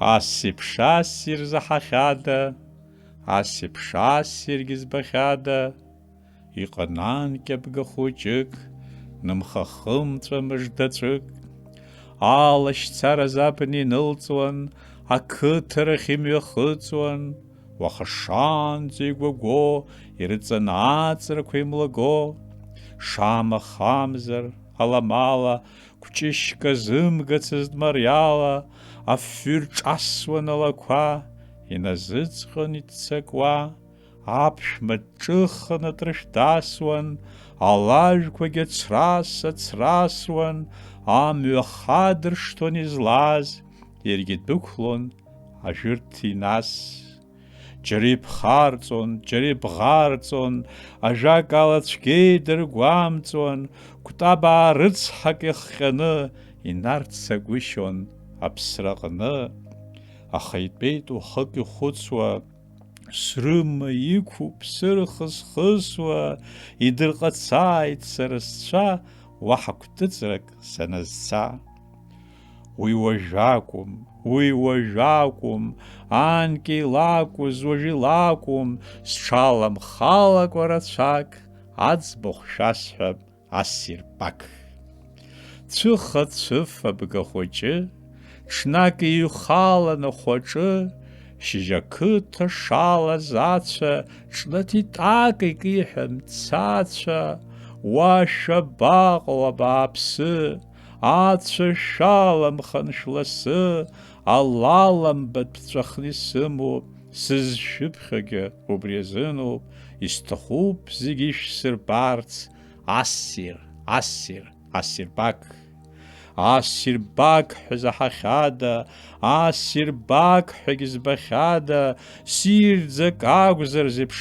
Ассир-ԥшассир заҳахьада, ассир-ԥшассиргьы збахьада, иҟан анкьабга хәыҷык, нымха-хымҵәа мыждаҵәык, алашьцараз абна инылҵуан, ақыҭарахь имҩахыҵуан, уаха шаанӡа игәагәо, ирыҵан ааҵрақәа имлаго, шамахамзар, аламала, кәҷышька зымгацызт мариала, афҩы рҿасуан алақәа, иназыҵҟьон иццакуа, аԥшәма ҿыханы атрышә дасуан, алажәқәагьы ацрасуан, амҩа хадыршҭуан излаз, иаргьы дәықәлон ажәырҭ инас. Џьара иԥхарҵон, џьара ибӷарҵон, ажәакала цәгьа идыргәамҵуан, кәтабаа рыцҳак иахҟьаны инарцагәышьон аԥсраҟны. Аха итәеит уахык ихәыцуа, срыма иқәуп сырхысхысуа, идырҟацааит сара сцәа, уаҳа кәтыҵрак саназца. Уи уажәы акәым, анкьа илакәыз уажәы илакәым, сҽаламхалакәа рацәак, аӡбахә шәасҳәап ассир-бақ. Цәыха-цәыф абга хәыҷы, ҽнак иҩхалан ахәаҿы, шьыжьақыҭа шалаз ацәа, ҿнаҭитак икиҳәан цацәа, уа шәабаҟоу абааԥсы, ацәа шәаламхан шәласы, алаламбатә ԥҵәахны исымоуп, сызшәыԥхьагьы убри азыноуп, исҭахуп зегьы ишәсырбарц, ассир-бақ. Ассир-бақ ҳәа заҳахьада, ассир-бақ ҳәагьы збахьада, сирӡак акәзар зеиԥш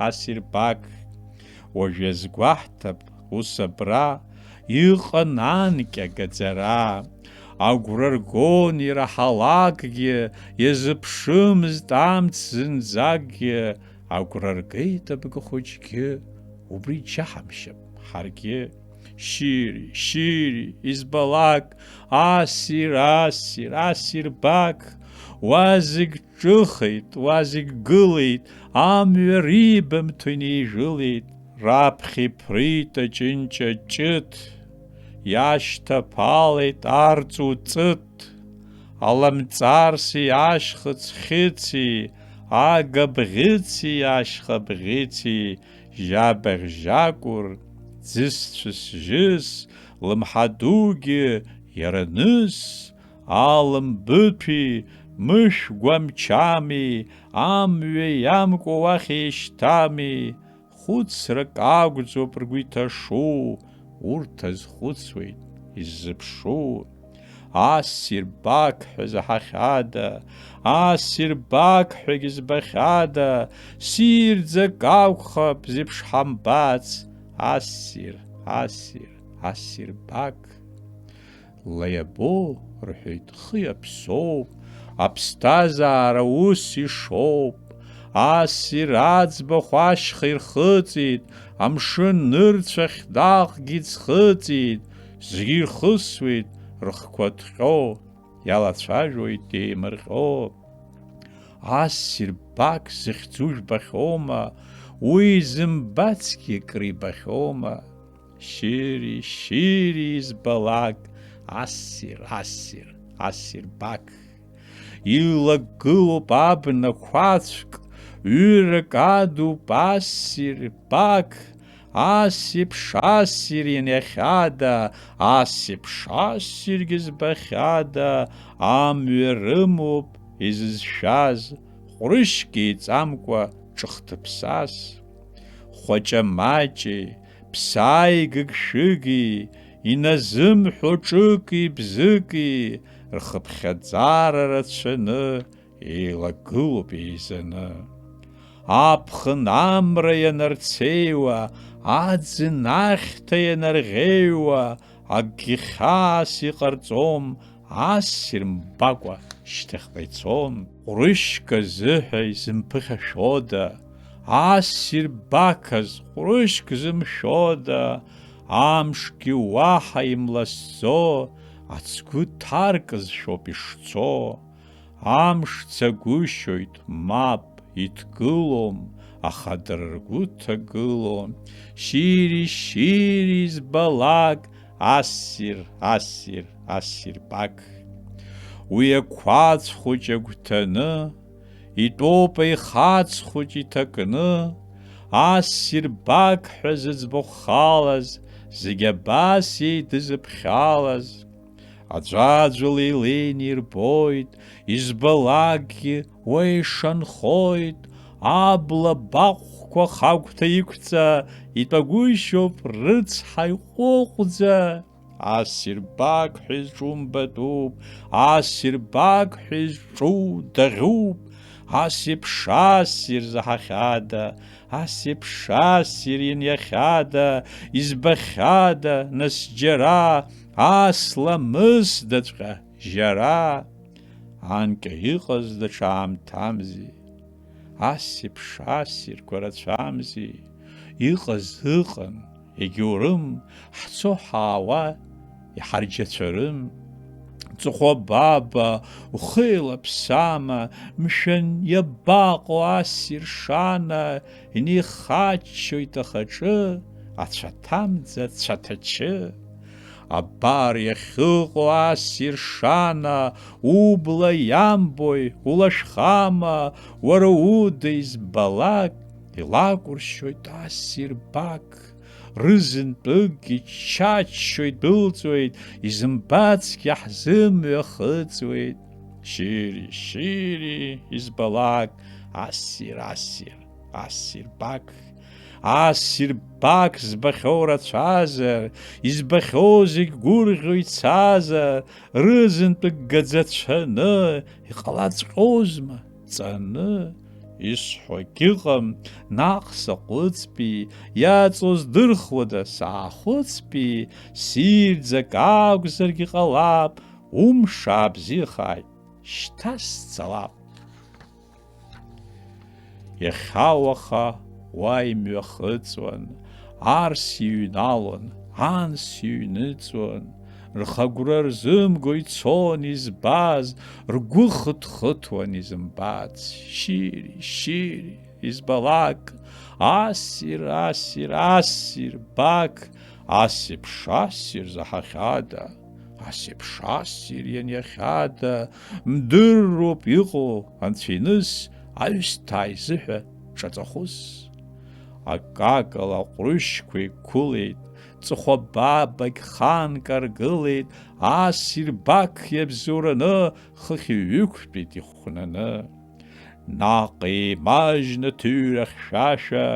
ассир-бақ. Уажә иазгәаҳҭап ус абра, иҟан анкьа гаӡара, агәра ргон ираҳалакгьы, иазыԥшымызт амц зынӡакгьы, агәра ргеит абга хәыҷгьы, убри џьаҳамшьап ҳаргьы. Шьири, избалак, ассир-бақ, уа зегь ҿыхеит, уа зегь гылеит, амҩа рибамҭо инеижәылеит, раԥхьа иԥрит аҷынҷа ҷыт, иашьҭаԥалеит арҵу ҵыт, аламҵарси ашьхыц хьыци, агабӷьыци ашьхабӷьыци, жьабаӷь-жьакәыр, ӡысцәыс жьыс, лымҳадугьы иараныс, алымбыҭәи, мышә-гәамчами, амҩа иамкәа уахь еишьҭами, хәыцрак акәӡоуп ргәы иҭашу, урҭ азхәыцуеит иззыԥшу. Ассир-бақ ҳәа заҳахьада, ассир-бақ ҳәагьы збахьада, сирӡак акәхап зеиԥш ҳамбац, ассир-бақ. Лаиабо рҳәоит хы иаԥсоуп, аԥсҭазаара ус ишоуп, ассир аӡбахә ашьха ирхыҵит, амшын нырцәахь наҟгьы ӡхыҵит, зегьы ирхысуеит рыхқәа ҭҟьо, иалацәажәоит еимырҟьо. Ассир-бақ зыхьӡу жәбахьоума, уи зымбацгьы крибахьоума. Шьири избалак, ассир-бақ. Илагылоуп абна қәацәк, ҩырак адуп ассир-бақ, ассир-ԥшассир ианиахьада, ассир-ԥшассиргьы збахьада, амҩа рымоуп изызшәаз, ҟәрышьк еиҵамкәа ҿыхҭыԥсас. Хәаҷа-маҷеи, ԥсааигак-шәыги, иназымҳәо ҿыки-бзыки, рхыԥхьаӡара рацәаны, еилагылоуп еизаны. Аԥхын амра ианарцеиуа, аӡын ахьҭа ианарӷеиуа, акгьы хьаас иҟарҵом, ассир мбакәа шьҭахьҟа ицом. Ҟәрышьк азыҳәа изымԥыхьашәода, ассир-бақаз ҟәрышьк зымшәода, амшгьы уаҳа имласӡо, ацгәы ҭаркызшәоуп ишцо, амш цагәышьоит, мап, иҭгылом, аха дара ргәы ҭагылом, шьири збалак, ассир, ассир, ассир бак. Уи ақәац хәыҷ агәҭаны, итәоуп аихац хәыҷ иҭакны, ассир бак ҳәа зыӡбахә халаз, зегь абас еидызыԥхьалаз. Аӡәаӡәала илеины ирбоит, избалакгьы уа ишанхоит, абла баҟәқәа хагәҭа иқәҵа, итәагәышьоуп рыцҳа иҟәыҟәӡа. Ассир бак ҳәа изҿу мбатәуп, ассир бак ҳәа изҿу даӷьуп, ас еиԥш ассир заҳахьада, ас еиԥш ассир ианиахьада, избахьада, нас џьара, ас ламысдаҵәҟьа жьара. Анкьа иҟаз даҽа аамҭамзи, ас еиԥш ассирқәа рацәамзи, иҟаз ыҟан, егьаурым, ҳцо-ҳаауа иҳарџьацәарым. Ҵыхәа баба, ухеилаԥсама, мшәан иабаҟоу ассир шана, инеихаччоит ахаҿы, ацәаҭамӡа цәаҭачы. Абар иахьыҟоу ассир шана, убла иамбои, улашәхама, уара уда избалак, илакәыршьоит ассир бак. Рызынтәыкгьы чаччоит, дәылҵуеит, изымбацгьы ҳзымҩахыҵуеит. Шьири, избалак, ассир, ассир, ассир бак. Ассир бак збахьоу рацәазар, избахьоу зегь гәырӷьо ицазар, рызынтәык гаӡацәаны, иҟалаҵәҟьозма ҵаны. Исҳәогь ыҟам, наҟ саҟәыҵпи, иаҵоу здырхуада саахәыцпи, сирӡак акәзаргьы ҟалап, умш аабзиахааит, шьҭа сцалап. Иахьа уаха уа имҩахыҵуан, арс иҩналон, анс иҩныҵуан, рхагәра рзымго ицон избаз, ргәы хыҭхыҭуан изымбац. Шьири, избалак, ассир, ассир, ассир бак, ас еиԥш ассир заҳахьада, ас еиԥш ассир ианиахьада, мдырроуп иҟоу анцәа иныс, аҩсҭаа изыҳәа ҿаҵахәыс. Акакала аҟәрышьқәа еиқәылеит, ҵыхәа бабагь ханк аргылеит, ассир бак иабзоураны, хыхь иҩықәтәеит ихәнаны. Наҟ еимажьны ҭыҩрах хьшәашәа,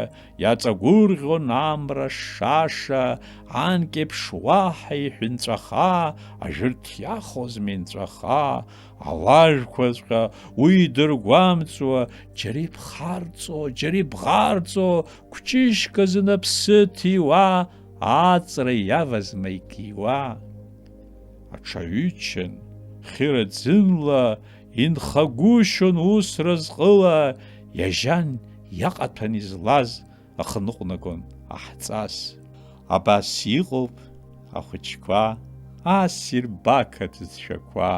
иаҵагәырӷьон амра шаша, анк еиԥш уаҳа иҳәынҵәаха, ажәырҭ иахозма инҵәаха. Алажәқәаҵәҟьа уи дыргәамҵуа, џьара иԥхарҵо, џьара ибӷарҵо, кәҷышьк азы наԥсы ҭиуа, аҵра иавазма икиуа. Аҽаҩычан, хьыраӡынла, инхагәышьон ус разҟыла, иажьан иаҟаҭәан излаз, ахныҟәнагон аҳҵас. Абас иҟоуп ахәыҷқәа, ассир бак аҭыӡшәақәа.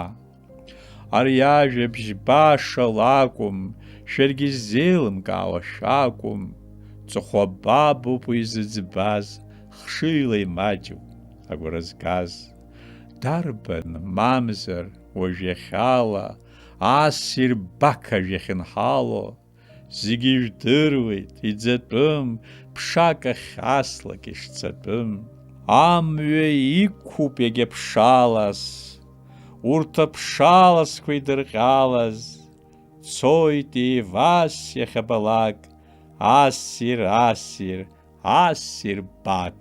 Ари ажәабжь баша лакәым, шәаргьы изеилымкаауа шәакәым, ҵыхәа бабоуп уи зыӡбаз, хшыҩла имаҷу агәра згаз. Дарбан, мамзар, уажә иахьала, ассир бак ажә иахьынҳало, зегьы ижәдыруеит, иӡатәым, ԥшак ахь аслак ишцатәым. Амҩа иқәуп егьа ԥшалас, урҭ аԥшаласқәа идырҟьалаз, цоит еивас иахьабалак, ассир, ассир, ассир бак.